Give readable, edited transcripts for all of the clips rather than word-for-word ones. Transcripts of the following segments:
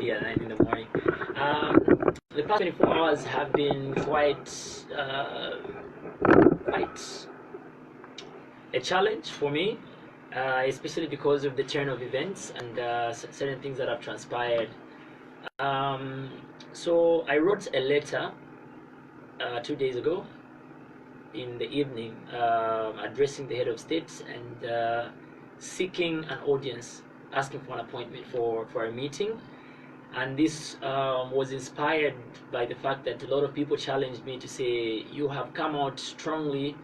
already at 9 in the morning. The past 24 hours have been quite a challenge for me, especially because of the turn of events and certain things that have transpired. So I wrote a letter 2 days ago in the evening, addressing the head of state and seeking an audience, asking for an appointment for a meeting. And this was inspired by the fact that a lot of people challenged me to say, you have come out strongly,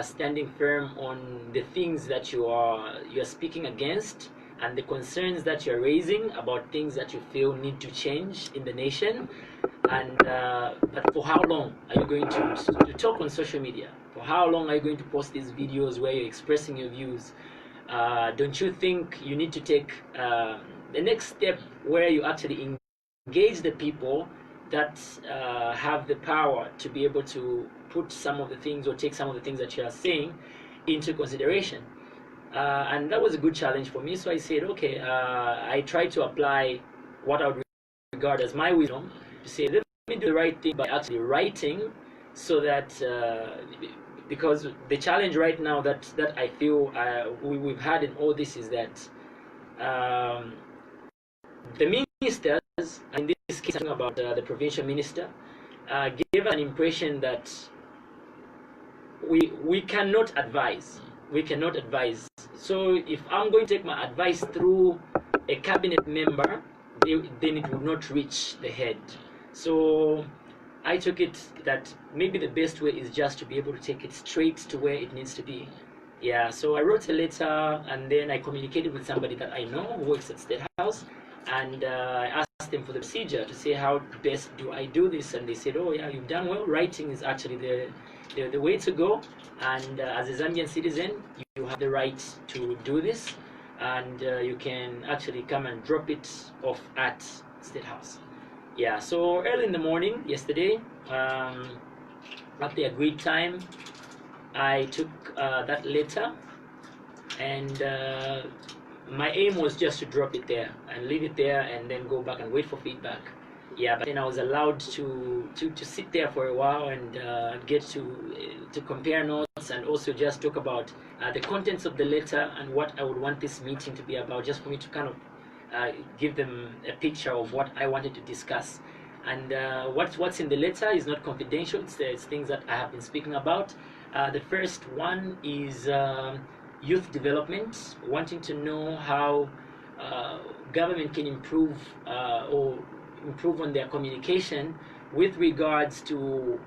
standing firm on the things that you are speaking against and the concerns that you're raising about things that you feel need to change in the nation. And but for how long are you going to talk on social media? For how long are you going to post these videos where you're expressing your views? Don't you think you need to take the next step where you actually engage the people that have the power to be able to put some of the things or take some of the things that you are saying into consideration? And that was a good challenge for me. So I said, okay, I tried to apply what I would regard as my wisdom to say, let me do the right thing by actually writing, so that because the challenge right now that I feel we've had in all this is that the ministers, and in this case I'm talking about the provincial minister, gave an impression that we cannot advise. We cannot advise. So if I'm going to take my advice through a cabinet member, then it would not reach the head. So I took it that maybe the best way is just to be able to take it straight to where it needs to be. Yeah, so I wrote a letter and then I communicated with somebody that I know who works at State House, and I asked them for the procedure to say, how best do I do this? And they said, oh yeah, you've done well. Writing is actually the way to go, and as a Zambian citizen you have the right to do this, and you can actually come and drop it off at State House. Yeah, so early in the morning yesterday, at the agreed time, I took that letter, and my aim was just to drop it there and leave it there and then go back and wait for feedback. Yeah, but then I was allowed to sit there for a while and get to compare notes and also just talk about the contents of the letter and what I would want this meeting to be about, just for me to kind of give them a picture of what I wanted to discuss. And what's in the letter is not confidential. It's things that I have been speaking about. The first one is youth development, wanting to know how government can improve on their communication with regards to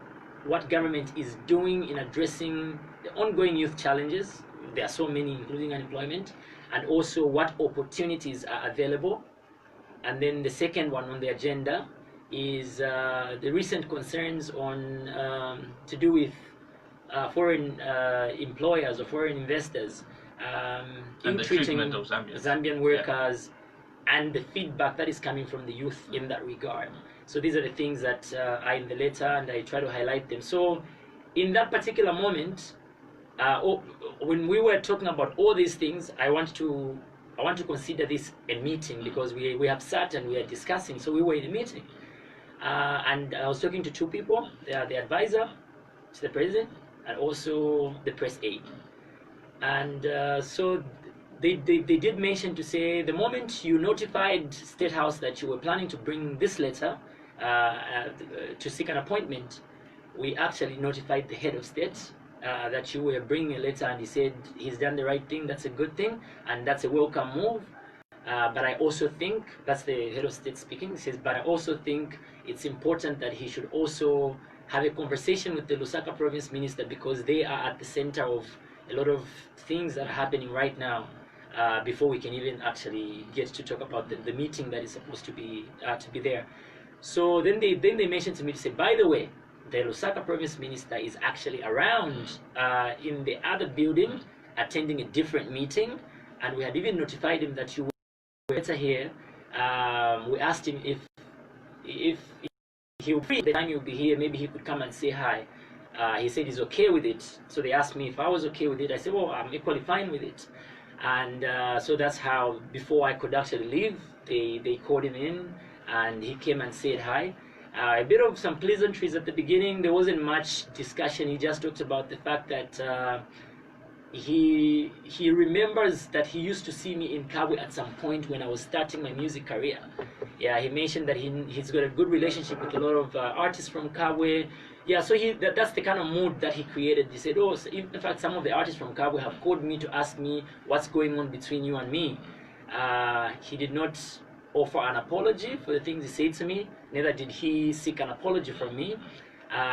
what government is doing in addressing the ongoing youth challenges. There are so many, including unemployment, and also what opportunities are available. And then the second one on the agenda is the recent concerns on to do with foreign employers or foreign investors in treating of Zambian workers, and the feedback that is coming from the youth in that regard. So these are the things that are in the letter, and I try to highlight them. So in that particular moment, when we were talking about all these things, I want to consider this a meeting, because we have sat and we are discussing. So we were in a meeting, and I was talking to two people. They are the advisor to the president and also the press aide. And so they did mention to say, the moment you notified State House that you were planning to bring this letter to seek an appointment, we actually notified the head of state that you were bringing a letter, and he said he's done the right thing. That's a good thing, and that's a welcome move. But I also think, that's the head of state speaking, he says, but I also think it's important that he should also have a conversation with the Lusaka province minister, because they are at the center of a lot of things that are happening right now, before we can even actually get to talk about the meeting that is supposed to be there. So then they mentioned to me to say, by the way, the Lusaka province minister is actually around in the other building attending a different meeting, and we had even notified him that you were here. We asked him if he would free the time you'll be here, maybe he could come and say hi. He said he's okay with it. So they asked me if I was okay with it. I said, well, I'm equally fine with it. And so that's how, before I could actually leave, they called him in, and he came and said hi. A bit of some pleasantries at the beginning. There wasn't much discussion. He just talked about the fact that he remembers that he used to see me in Kabwe at some point when I was starting my music career. Yeah, he mentioned that he's got a good relationship with a lot of artists from Kabwe. Yeah, so that's the kind of mood that he created. He said, oh, so in fact, some of the artists from Kabwe have called me to ask me what's going on between you and me. He did not offer an apology for the things he said to me, neither did he seek an apology from me.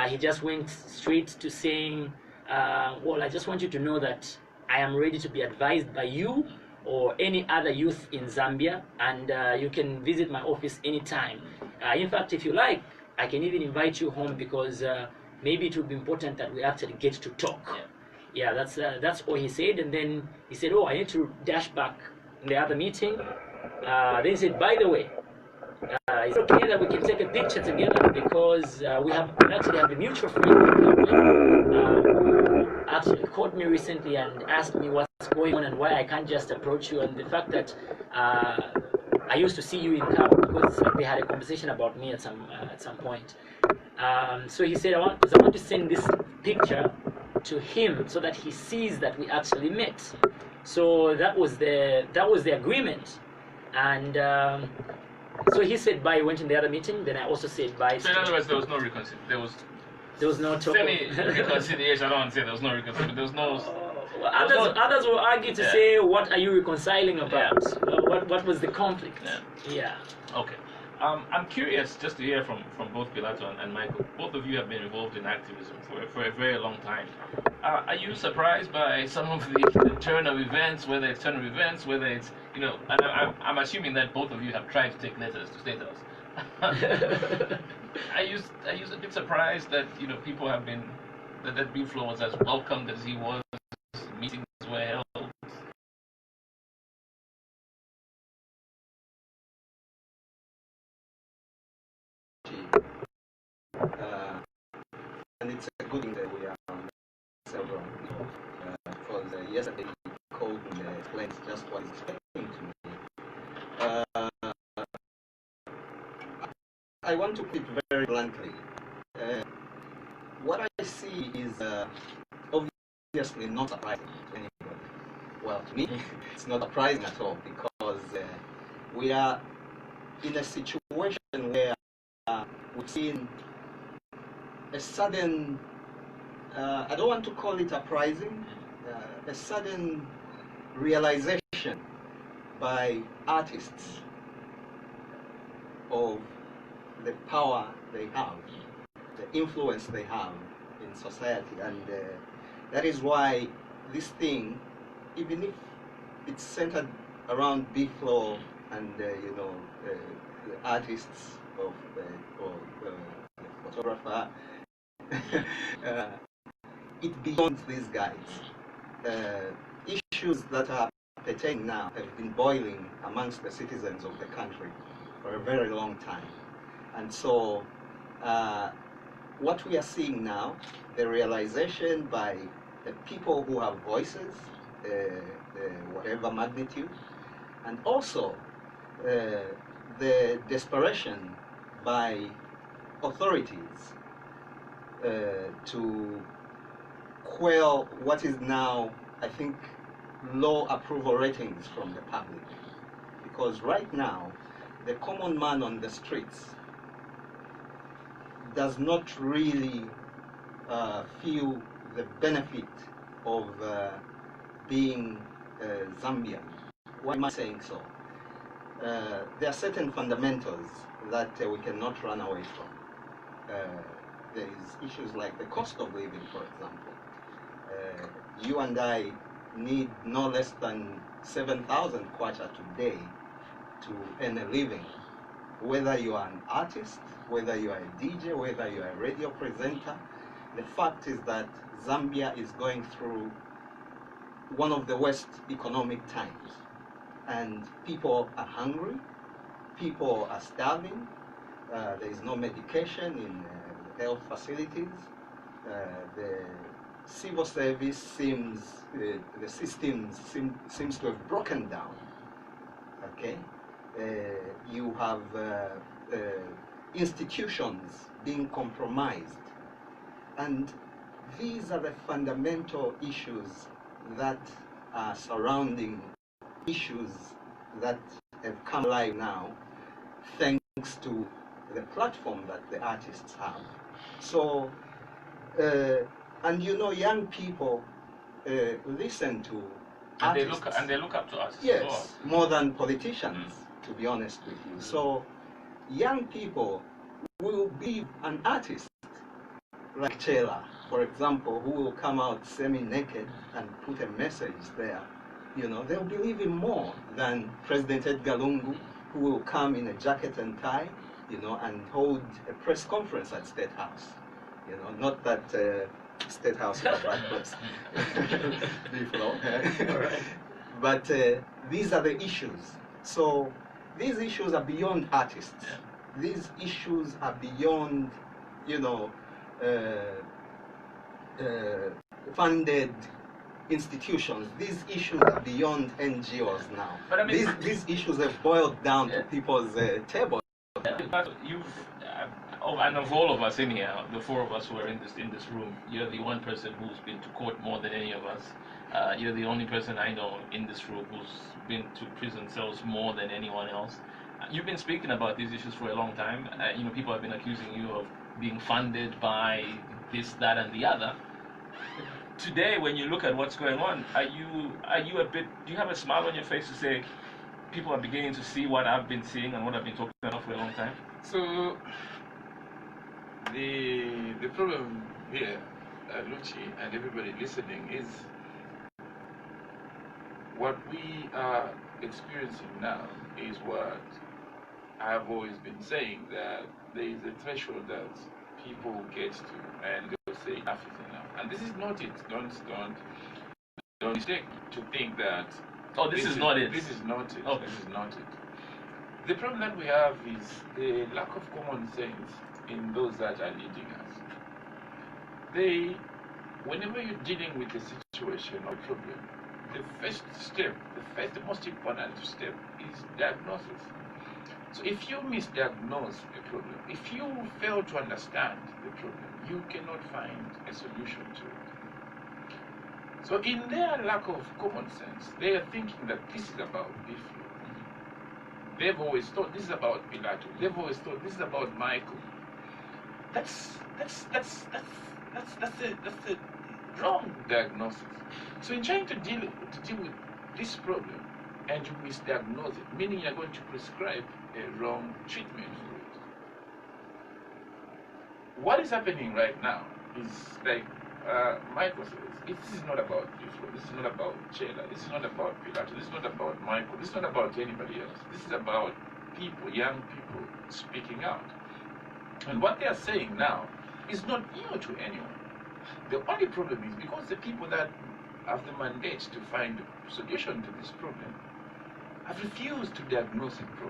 He just went straight to saying, well, I just want you to know that I am ready to be advised by you or any other youth in Zambia, and you can visit my office anytime. In fact, if you like, I can even invite you home, because maybe it would be important that we actually get to talk. Yeah, that's all he said. And then he said, oh, I need to dash back in the other meeting. Then he said, by the way, it's okay that we can take a picture together, because we actually have a mutual friend who actually called me recently and asked me what's going on and why I can't just approach you, and the fact that I used to see you in Cabo, because they had a conversation about me at some point. So he said, I want to send this picture to him so that he sees that we actually met. So that was the agreement, and so he said bye, went in the other meeting, then I also said bye. So in other words, there was no reconciliation. There was no talk. Semi-reconciliation. I don't want to say there was no reconciliation. There was no... Others will argue to say, what are you reconciling about? Yeah. What was the conflict? Yeah. Okay. I'm curious just to hear from both Pilato and Michael. Both of you have been involved in activism for a very long time. Are you surprised by some of the turn of events, whether it's I'm assuming that both of you have tried to take letters to State House. Are you a bit surprised that people have been that Big Flo was as welcomed as he was? Meetings were held. And it's a good thing that we are several people, because yesterday he called me and explained just what he's explaining to me. I want to put it very bluntly. What I see is obviously not surprising to anybody. Well, to me, it's not surprising at all, because we are in a situation where we've seen a sudden, I don't want to call it uprising, a sudden realization by artists of the power they have, the influence they have in society, and that is why this thing, even if it's centered around Big Flo and the artists of the photographer, it beyond these guys. Issues that are pertaining now have been boiling amongst the citizens of the country for a very long time. And so what we are seeing now, the realization by the people who have voices, whatever magnitude, and also the desperation by authorities to quell what is now, I think, low approval ratings from the public. Because right now, the common man on the streets does not really feel the benefit of being Zambian. Why am I saying so? There are certain fundamentals that we cannot run away from. There is issues like the cost of living, for example. You and I need no less than 7,000 kwacha today to earn a living. Whether you are an artist, whether you are a DJ, whether you are a radio presenter, the fact is that Zambia is going through one of the worst economic times. And people are hungry, people are starving, there is no medication in health facilities, the civil service seems, the system seems to have broken down, okay? You have institutions being compromised. And these are the fundamental issues that are surrounding issues that have come alive now thanks to the platform that the artists have. So, and you know, young people listen to artists. And they look up to us. Yes, as well. more than politicians, to be honest with you. So, young people will be an artist like Chela, for example, who will come out semi-naked and put a message there. You know, they'll believe him more than President Edgar Lungu, who will come in a jacket and tie, you know, and hold a press conference at State House. You know, not that State House is a bad place. But these are the issues. So these issues are beyond artists. Yeah. These issues are beyond, you know, funded institutions. These issues are beyond NGOs now. But I mean, these issues have boiled down to people's tables. And of all of us in here, the four of us who are in this room, you're the one person who's been to court more than any of us. You're the only person I know in this room who's been to prison cells more than anyone else. You've been speaking about these issues for a long time. You know, people have been accusing you of being funded by this, that, and the other. Today, when you look at what's going on, are you a bit? Do you have a smile on your face to say people are beginning to see what I've been seeing and what I've been talking about for a long time? So the problem here, Luchi and everybody listening, is what we are experiencing now is what I've always been saying, that there is a threshold that people get to and they'll say enough is enough. And this is not it. Don't mistake to think that this is not it. This is not it. Okay. This is not it. The problem that we have is the lack of common sense in those that are leading us. Whenever you're dealing with a situation or problem, the first step, the most important step is diagnosis. So if you misdiagnose a problem, if you fail to understand the problem, you cannot find a solution to it. So in their lack of common sense, they are thinking that this is about Biflo. They've always thought this is about Pilato. They've always thought this is about Michael. That's a wrong diagnosis. So in trying to deal with this problem, and you misdiagnose it, meaning you're going to prescribe a wrong treatment for it. What is happening right now is like Michael says, this is not about Biflo, this is not about Chela, this is not about Pilato, this is not about Michael, this is not about anybody else. This is about people, young people speaking out. And what they are saying now is not new to anyone. The only problem is because the people that have the mandate to find a solution to this problem have refused to diagnose it properly.